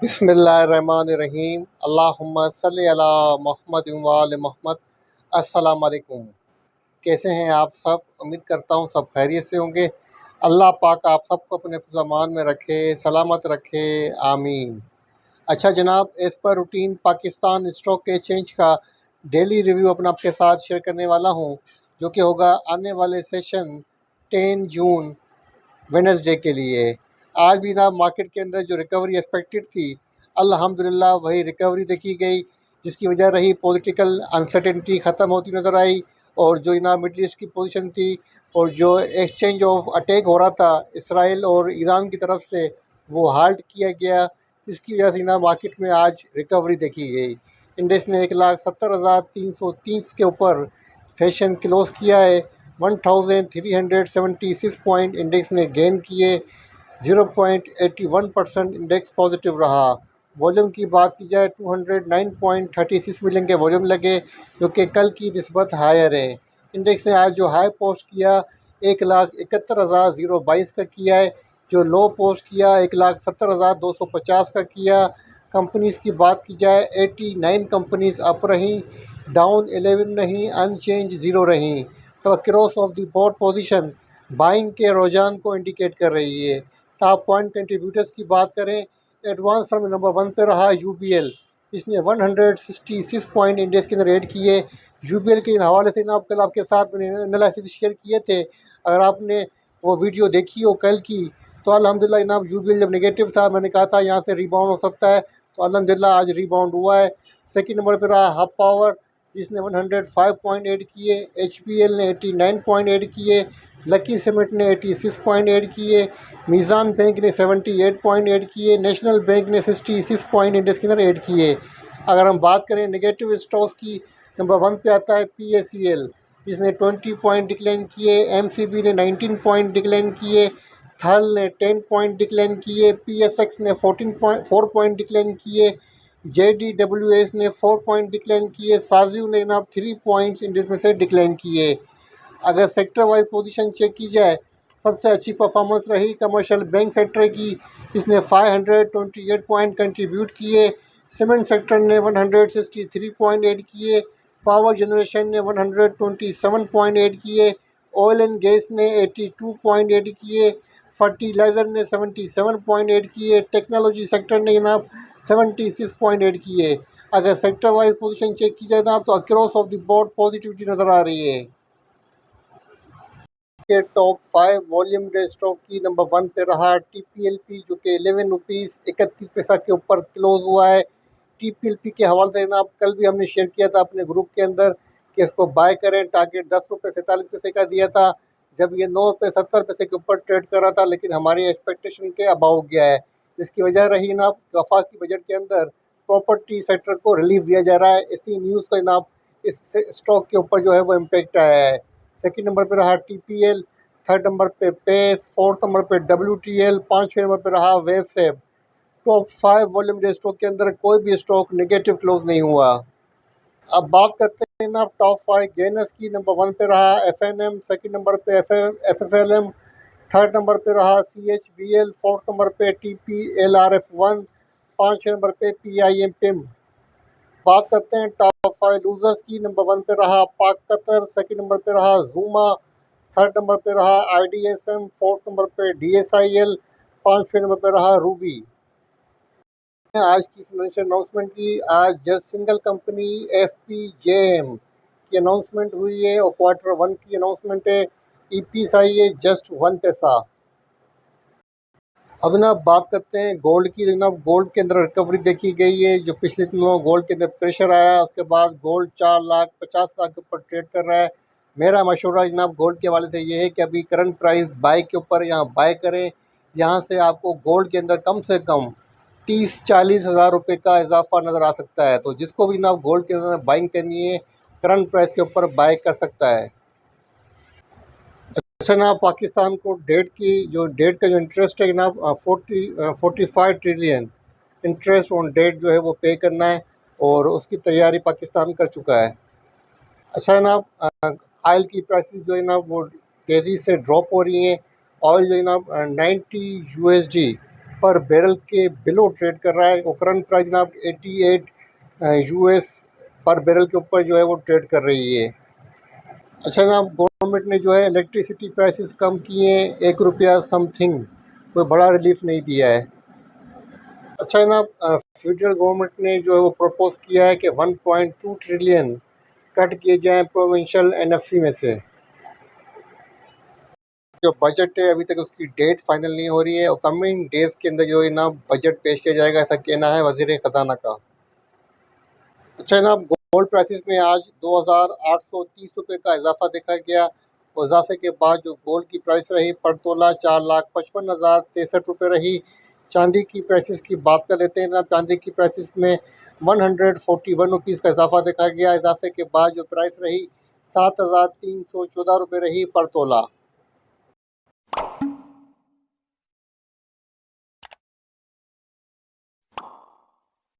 बिस्मिल्लाहिर्रहमानिर्रहीम। अल्लाहुम्मा सल्लि अला मुहम्मद व आले मोहम्मद। अस्सलाम वालेकुम। कैसे हैं आप सब? उम्मीद करता हूँ सब खैरियत से होंगे। अल्लाह पाक आप सबको अपने फ़ज़-ए-अमान में रखे, सलामत रखे, आमीन। अच्छा जनाब, as per routine Pakistan stock exchange का डेली रिव्यू अपना आपके साथ शेयर करने वाला हूँ, जो कि होगा आने वाले सेशन 10 जून वेडनेसडे के लिए। आज भी ना मार्केट के अंदर जो रिकवरी एक्सपेक्टेड थी, अल्हम्दुलिल्लाह वही रिकवरी देखी गई, जिसकी वजह रही पॉलिटिकल अनसर्टेनिटी ख़त्म होती नज़र आई। और जो ना मिडल ईस्ट की पोजीशन थी और जो एक्सचेंज ऑफ अटैक हो रहा था इसराइल और ईरान की तरफ से, वो हाल्ट किया गया। इसकी वजह से ना मार्केट में आज रिकवरी देखी गई। इंडेक्स ने 1,70,330 के ऊपर सेशन क्लोज़ किया है। 1376 पॉइंट इंडेक्स ने गेन किए। 0.81% इंडेक्स पॉजिटिव रहा। वॉल्यूम की बात की जाए 209.36 मिलियन के वॉल्यूम लगे, जो कि कल की निस्बत हायर है। इंडेक्स ने आज जो हाई पोस्ट किया 1,71,022 का किया है। जो लो पोस्ट किया 1,70,250 का किया। कंपनीज़ की बात की जाए 89 कंपनीज़ अप रहीं, डाउन 11 रहीं, अनचेंज 0 रहीं। तो cross of the board position buying के रुझान को इंडिकेट कर रही है। टॉप पॉइंट कंट्रीब्यूटर्स की बात करें, एडवांस में नंबर 1 पे रहा यूबीएल। इसने 166 पॉइंट इंडेक्स के अंदर ऐड किए। यूबीएल के हवाले से ना कल आपके साथ मैंने एनालिसिस शेयर किए थे। अगर आपने वो वीडियो देखी हो कल की, तो अल्हम्दुलिल्लाह जनाब यूबीएल जब नेगेटिव था, मैंने कहा था यहाँ से रिबाउंड हो सकता है, तो अल्हम्दुलिल्लाह आज रिबाउंड हुआ है। सेकंड नंबर पे रहा हब पावर, जिसने 105 पॉइंट ऐड किए। एचपीएल ने 89 पॉइंट ऐड किए। लकी सीमेंट ने 86 पॉइंट ऐड किए। मीज़ान बैंक ने 78 पॉइंट ऐड किए। नेशनल बैंक ने 66 पॉइंट इंडेक्स के अंदर ऐड किए। अगर हम बात करें नेगेटिव स्टॉक्स की, नंबर 1 पे आता है पीएसईएल, जिसने 20 पॉइंट डिक्लाइन किए। एमसीबी ने 19 पॉइंट डिक्लाइन किए। थल ने 10 पॉइंट डिक्लाइन किए। पीएसएक्स ने 4 पॉइंट डिक्लाइन किए। जेडीडब्ल्यूएस ने 4 पॉइंट डिक्लाइन किए। साजियो ने ना 3 पॉइंट्स इंडेक्स में से डिक्लाइन किए। अगर सेक्टर वाइज पोजीशन चेक की जाए, सबसे अच्छी परफॉर्मेंस रही कमर्शियल बैंक सेक्टर की, इसने 528 पॉइंट कंट्रीब्यूट किए। सीमेंट सेक्टर ने 163 पॉइंट ऐड किए। पावर जनरेशन ने 127 पॉइंट ऐड किए। ऑयल एंड गैस ने 82 पॉइंट ऐड किए। फर्टिलाइज़र ने 77 पॉइंट ऐड किए। टेक्नोलॉजी सेक्टर ने जनाब 76 पॉइंट ऐड किए। अगर सेक्टर वाइज पोजीशन चेक की जाए ना, तो across of the board positivity नज़र आ रही है। के टॉप 5 वॉल्यूम डे स्टॉक की नंबर 1 पे रहा टीपीएलपी, जो कि 11 रुपीज़ 31 पैसा के ऊपर क्लोज हुआ है। टीपीएलपी के हवाले से ना कल भी हमने शेयर किया था अपने ग्रुप के अंदर कि इसको बाय करें। टारगेट 10 रुपये 47 पैसे का दिया था, जब ये 9 रुपये 70 पैसे के ऊपर ट्रेड कर रहा था, लेकिन हमारी एक्सपेक्टेशन के अबाउ गया है। जिसकी वजह रही ना वफाकी बजट के अंदर प्रॉपर्टी सेक्टर को रिलीफ दिया जा रहा है। इसी न्यूज़ का जनाब इस स्टॉक के ऊपर जो है वो इम्पेक्ट आया है। सेकंड नंबर पे रहा टीपीएल। थर्ड नंबर पे पेस। फोर्थ नंबर पे डब्ल्यूटीएल। पाँचवें नंबर पे रहा वेवसेप। टॉप 5 वॉल्यूम डे स्टॉक के अंदर कोई भी स्टॉक नेगेटिव क्लोज नहीं हुआ। अब बात करते हैं ना टॉप 5 गेनर्स की। नंबर 1 पे रहा एफएनएम। सेकंड नंबर पे एफएफएलएम। थर्ड नंबर पे रहा सीएचबीएल। फोर्थ नंबर पे टीपीएलआरएफ1। पाँचवें नंबर पे पीआईएम पिम। बात करते हैं टॉप 5 लूजर्स की। नंबर 1 पे रहा पाक कतर। सेकंड नंबर पे रहा जूमा। थर्ड नंबर पे रहा आईडीएसएम। फोर्थ नंबर पे डीएसआईएल। पाँचवें नंबर पे रहा रूबी। आज की फाइनेंशियल अनाउंसमेंट की। आज जस्ट सिंगल कंपनी एफपीजेएम की अनाउंसमेंट हुई है और क्वार्टर 1 की अनाउंसमेंट है। ईपीएस आई है जस्ट 1 पैसा। अब ना बात करते हैं गोल्ड की। जनाब गोल्ड के अंदर रिकवरी देखी गई है। जो पिछले दिनों गोल्ड के अंदर प्रेशर आया, उसके बाद गोल्ड 4,50,000 के ऊपर ट्रेड कर रहा है। मेरा मशवरा जनाब गोल्ड के हवाले से ये है कि अभी करंट प्राइस बाय के ऊपर यहाँ बाय करें। यहाँ से आपको गोल्ड के अंदर कम से कम 30-40 हज़ार रुपये का इजाफा नज़र आ सकता है। तो जिसको भी ना गोल्ड के अंदर बाइंग करनी है, करंट प्राइस के ऊपर बाय कर सकता है। अच्छा ना पाकिस्तान को डेट का जो इंटरेस्ट है जनाब 45 ट्रिलियन इंटरेस्ट ऑन डेट जो है वो पे करना है, और उसकी तैयारी पाकिस्तान कर चुका है। अच्छा जनाब ऑयल की प्राइसेस जो है ना वो तेज़ी से ड्रॉप हो रही हैं। ऑयल जो है ना 90 यूएसडी पर बैरल के बिलो ट्रेड कर रहा है और करंट प्राइस जनाब 88 यूएस पर बैरल के ऊपर जो है वो ट्रेड कर रही है। अच्छा जनाब, गवर्नमेंट ने जो है इलेक्ट्रिसिटी प्राइसेस कम किए हैं, 1 रुपया समथिंग, कोई बड़ा रिलीफ नहीं दिया है। अच्छा जनाब, फेडरल गवर्नमेंट ने जो है वो प्रपोज किया है कि 1.2 ट्रिलियन कट किए जाएँ प्रोविंशियल एनएफसी में से। जो बजट है अभी तक उसकी डेट फाइनल नहीं हो रही है और कमिंग डेज़ के अंदर जो है ना बजट पेश किया जाएगा, ऐसा कहना है वज़ीर ख़ज़ाना का। अच्छा जनाब, गोल्ड प्राइसेस में आज 2,830 रुपये का इजाफा देखा गया और इजाफे के बाद जो गोल्ड की प्राइस रही पर तोला 4,55,063 रुपये रही। चांदी की प्राइसेस की बात कर लेते हैं जनाब, चांदी की प्राइसेस में 141 रुपीज़ का इजाफा देखा गया। इजाफे के बाद जो प्राइस रही 7,314 रुपये रही पर तोला।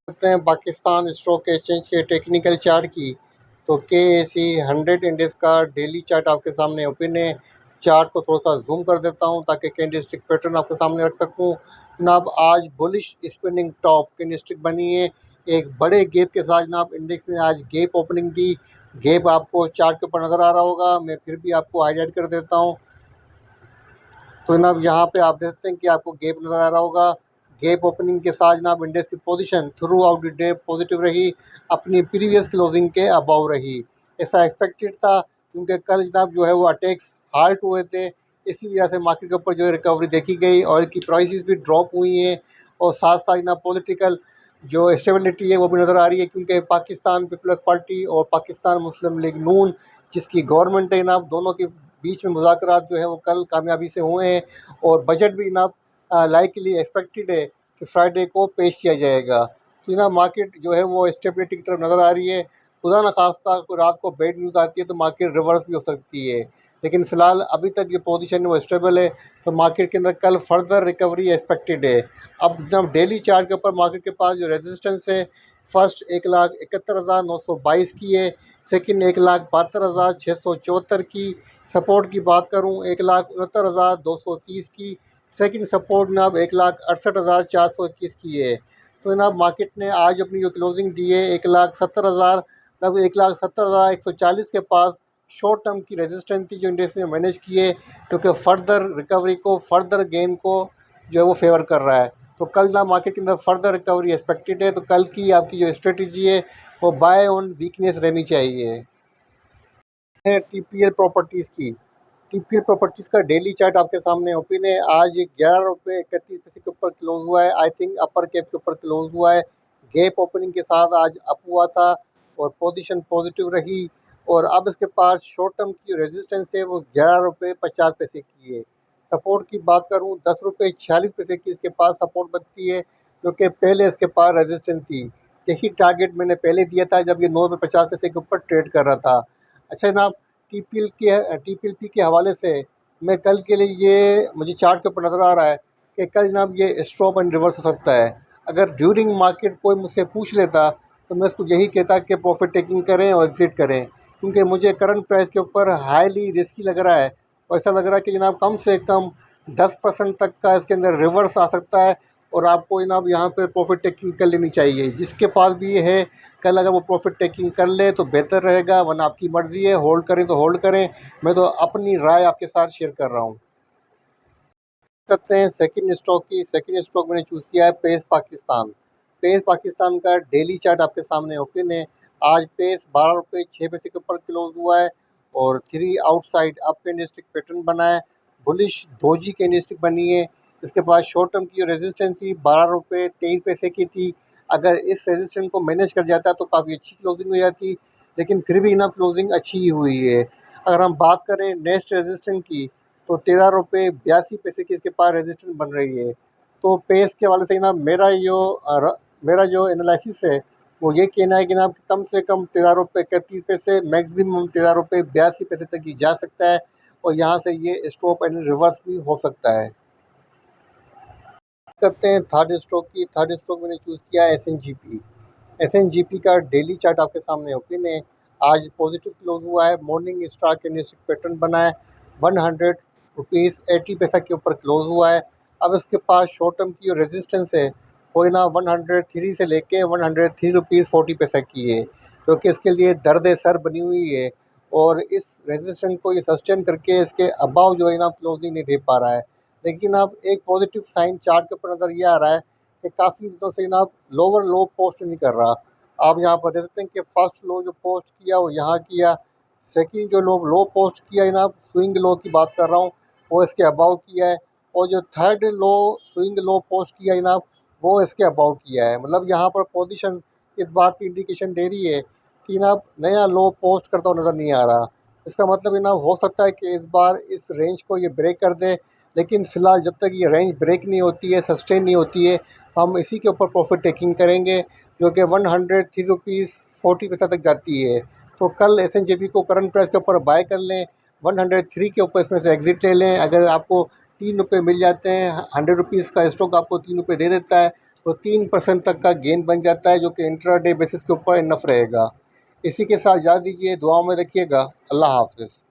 करते हैं पाकिस्तान स्टॉक एक्सचेंज के टेक्निकल चार्ट की, तो के ए सी 100 इंडेक्स का डेली चार्ट आपके सामने ओपन है। चार्ट को थोड़ा सा जूम कर देता हूं ताकि कैंडलस्टिक पैटर्न आपके सामने रख सकूं। जनाब, आज बुलिश स्पिनिंग टॉप कैंडलस्टिक बनी है, एक बड़े गैप के साथ जनाब इंडेक्स ने आज गैप ओपनिंग दी। गैप आपको चार्ट के ऊपर नज़र आ रहा होगा, मैं फिर भी आपको हाईलाइट कर देता हूँ। तो जनाब यहाँ पे आप देख सकते हैं कि आपको गैप नज़र आ रहा होगा। गैप ओपनिंग के साथ जनाब इंडेक्स की position through out the day positive रही, अपनी प्रीवियस क्लोजिंग के अबाव रही। ऐसा एक्सपेक्टेड था क्योंकि कल जनाब जो है वो अटैक्स हाल्ट हुए थे, इसी वजह से मार्केट के ऊपर जो है रिकवरी देखी गई। ऑयल की प्राइसेस भी ड्रॉप हुई हैं और साथ साथ जनाब पॉलिटिकल जो स्टेबिलिटी है वो भी नज़र आ रही है, क्योंकि पाकिस्तान पीपल्स पार्टी और पाकिस्तान मुस्लिम लीग नून जिसकी गवर्नमेंट है जनाब, दोनों के बीच में मुज़ाकरात जो है वो कल कामयाबी से हुए हैं और बजट भी जनाब लाइकली एक्सपेक्टेड है कि फ्राइडे को पेश किया जाएगा। तो जनाब मार्केट जो है वो स्टेबिलिटी की तरफ नज़र आ रही है। खुदा न खास्ता कोई रात को बैड न्यूज़ आती है तो मार्केट रिवर्स भी हो सकती है, लेकिन फ़िलहाल अभी तक जो पोजीशन है वो स्टेबल है। तो मार्केट के अंदर कल फर्दर रिकवरी एक्सपेक्टेड है। अब जब डेली चार्ट के ऊपर मार्केट के पास जो रेजिस्टेंस है, फर्स्ट 1,71,922 की है, सेकंड 1,72,674 की। सपोर्ट की बात करूँ 1,69,230 की। सेकंड सपोर्ट जनाब 1,68,421 की है। तो जनाब मार्केट ने आज अपनी जो क्लोजिंग दी है 1,70,000 लगभग 1,70,140 के पास शॉर्ट टर्म की रेजिस्टेंस थी जो इंडेक्स ने मैनेज की है, क्योंकि फर्दर रिकवरी को फर्दर गेन को जो है वो फेवर कर रहा है। तो कल ना मार्केट के अंदर फर्दर रिकवरी एक्सपेक्टेड है। तो कल की आपकी जो स्ट्रेटजी है वो बाय ऑन वीकनेस रहनी चाहिए। है टीपीएल प्रॉपर्टीज़ की। टीपीएल प्रॉपर्टीज़ का डेली चार्ट आपके सामने ओपन है। आज 11 रुपये 31 पैसे के ऊपर क्लोज हुआ है। आई थिंक अपर कैप के ऊपर क्लोज हुआ है। गैप ओपनिंग के साथ आज अप हुआ था और पोजीशन पॉजिटिव रही और अब इसके पास शॉर्ट टर्म की जो रेजिस्टेंस है वो 11 रुपये 50 पैसे की है। सपोर्ट की बात करूँ 10 रुपये 46 पैसे की इसके पास सपोर्ट बनती है, जो कि पहले इसके पास रेजिस्टेंस थी। यही टारगेट मैंने पहले दिया था जब ये 9 रुपये 50 पैसे के ऊपर ट्रेड कर रहा था। अच्छा जनाब, टीपीएलपी के हवाले से मैं कल के लिए ये मुझे चार्ट के ऊपर नज़र आ रहा है कि कल जनाब ये स्टॉप एंड रिवर्स हो सकता है। अगर ड्यूरिंग मार्केट कोई मुझसे पूछ लेता तो मैं उसको यही कहता कि प्रॉफिट टेकिंग करें और एग्ज़िट करें, क्योंकि मुझे करंट प्राइस के ऊपर हाईली रिस्की लग रहा है और ऐसा लग रहा है कि जनाब कम से कम 10% तक का इसके अंदर रिवर्स आ सकता है और आपको जनाब यहाँ पे प्रॉफिट टेकिंग कर लेनी चाहिए। जिसके पास भी ये है, कल अगर वो प्रॉफिट टेकिंग कर ले तो बेहतर रहेगा, वरना आपकी मर्ज़ी है, होल्ड करें तो होल्ड करें। मैं तो अपनी राय आपके साथ शेयर कर रहा हूँ। करते हैं सेकंड स्टॉक की। सेकंड स्टॉक मैंने चूज़ किया है पेस पाकिस्तान। पेस पाकिस्तान का डेली चार्ट आपके सामने ओपन है। आज पेस 12 रुपये 6 पैसे के ऊपर क्लोज हुआ है और 3 आउटसाइड अप कैंडलस्टिक पैटर्न बना है। बुलिश दोजी कैंडलस्टिक बनी है। इसके बाद शॉर्ट टर्म की जो रेजिस्टेंस थी 12 रुपये 23 पैसे की थी। अगर इस रेजिस्टेंस को मैनेज कर जाता तो काफ़ी अच्छी क्लोजिंग हो जाती, लेकिन फिर भी ना क्लोजिंग अच्छी ही हुई है। अगर हम बात करें नेक्स्ट रेजिस्टेंस की तो 13 रुपये 82 पैसे की इसके पास रेजिस्टेंस बन रही है। तो पेस के वाले से ना मेरा जो एनालिसिस है वो ये कहना है कि ना कम से कम 13 रुपये 31 पैसे मैक्सिमम 13 रुपये 82 पैसे तक ही जा सकता है और यहाँ से ये स्टॉप एंड रिवर्स भी हो सकता है। करते हैं थर्ड स्टॉक की। थर्ड स्टॉक मैंने चूज़ किया है एसएनजीपी। एसएनजीपी का डेली चार्ट आपके सामने ओपन है। आज पॉजिटिव क्लोज हुआ है। मॉर्निंग स्टार कैंडलस्टिक पैटर्न बना है। 100 रुपीज़ 80 पैसा के ऊपर क्लोज हुआ है। अब इसके पास शॉर्ट टर्म की जो रेजिस्टेंस है वो ना 103 से लेके 103 रुपीज़ 40 पैसे की है, जो कि इसके लिए दर्द सर बनी हुई है। और इस रेजिस्टेंस को ये सस्टेन करके इसके अबाव जो है ना क्लोजिंग नहीं दे पा रहा है। लेकिन अब एक पॉजिटिव साइन चार्ट के ऊपर नज़र ये आ रहा है कि काफ़ी दिनों से ना लोअर लो पोस्ट नहीं कर रहा। आप यहाँ पर देख सकते हैं कि फर्स्ट लो जो पोस्ट किया वो यहाँ किया, सेकंड जो लो पोस्ट किया है ना, स्विंग लो की बात कर रहा हूँ, वो इसके अबाव किया है। और जो थर्ड लो स्विंग लो पोस्ट किया है ना, वो इसके अबाव किया है। मतलब यहाँ पर पोजीशन इस बात की इंडिकेशन दे रही है कि ना नया लो पोस्ट करता हुआ नज़र नहीं आ रहा। इसका मतलब ये ना हो सकता है कि इस बार इस रेंज को ये ब्रेक कर दे, लेकिन फ़िलहाल जब तक ये रेंज ब्रेक नहीं होती है, सस्टेन नहीं होती है, तो हम इसी के ऊपर प्रॉफिट टेकिंग करेंगे, जो कि 103 रुपीज़ 40 पैसा तक जाती है। तो कल एसएनजेबी को करंट प्राइस के ऊपर बाय कर लें, 103 के ऊपर इसमें से एग्ज़िट ले लें। अगर आपको 3 रुपये मिल जाते हैं, 100 रुपीज़ का स्टॉक आपको 3 रुपये दे देता है, तो 3% तक का गेन बन जाता है, जो कि इंट्राडे बेसिस के ऊपर इनफ रहेगा। इसी के साथ इजाज़त दीजिए, दुआओं में रखिएगा। अल्लाह हाफ़िज़।